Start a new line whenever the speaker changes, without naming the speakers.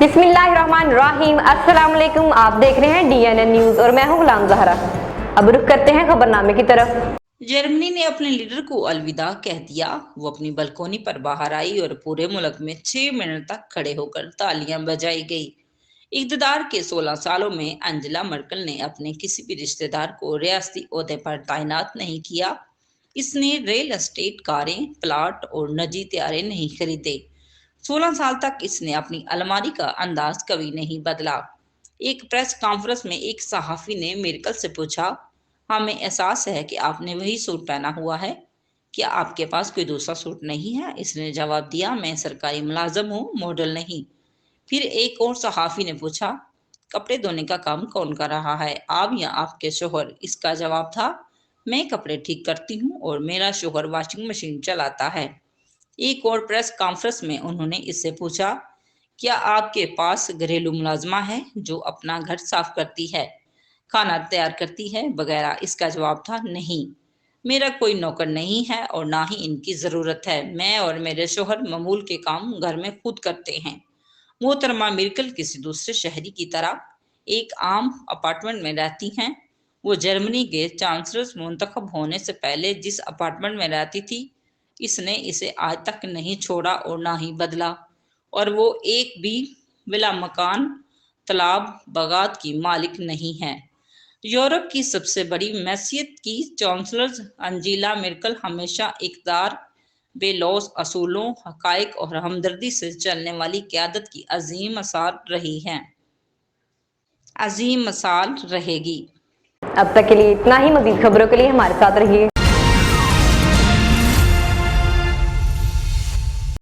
बिस्मिल्लाहिर्रहमानिर्रहीम। अस्सलाम वालेकुम। आप देख रहे हैं DNN न्यूज और मैं हूं गुलाम ज़हरा। अब रुख करते हैं खबरनामे की तरफ।
जर्मनी ने अपने लीडर को अलविदा कह दिया। वो अपनी बलकोनी पर बाहर आई और पूरे मुल्क में 6 मिनट तक खड़े होकर तालियां बजाई गई। इक़्तिदार के 16 सालों में अंजेला मर्केल ने अपने किसी भी रिश्तेदार को रियासती ओहदे पर तैनात नहीं किया। इसने रियल एस्टेट, कारें, प्लाट और निजी त्यारे नहीं खरीदे। 16 साल तक इसने अपनी अलमारी का अंदाज कभी नहीं बदला। एक प्रेस कॉन्फ्रेंस में एक सहाफी ने मेरकल से पूछा, हमें एहसास है कि आपने वही सूट पहना हुआ है, क्या आपके पास कोई दूसरा सूट नहीं है? इसने जवाब दिया, मैं सरकारी मुलाजम हूँ, मॉडल नहीं। फिर एक और सहाफी ने पूछा, कपड़े धोने का काम कौन कर रहा है, आप या आपके शोहर? इसका जवाब था, मैं कपड़े ठीक करती हूँ और मेरा शोहर वॉशिंग मशीन चलाता है। एक और प्रेस कॉन्फ्रेंस में उन्होंने इससे पूछा, क्या आपके पास घरेलू मुलाजमा है जो अपना घर साफ करती है, खाना तैयार करती है वगैरह? इसका जवाब था, नहीं, मेरा कोई नौकर नहीं है और ना ही इनकी ज़रूरत है। मैं और मेरे शोहर मामूल के काम घर में खुद करते हैं। मोहतरमा मिर्कल किसी दूसरे शहरी की तरह एक आम अपार्टमेंट में रहती हैं। वो जर्मनी के चांसलर मुंतखब होने से पहले जिस अपार्टमेंट में रहती थी, इसने इसे आज तक नहीं छोड़ा और ना ही बदला। और वो एक भी विला, मकान, तालाब, बागात की मालिक नहीं है। यूरोप की सबसे बड़ी मैसियत की चांसलर अंजेला मेर्केल हमेशा इक़्तिदार, बेलौस असूलों, हक़ाइक़ और हमदर्दी से चलने वाली क़यादत की अजीम मिसाल रही हैं, अजीम मिसाल रहेगी।
अब तक के लिए इतना ही। मज़ीद खबरों के लिए हमारे साथ रहिए।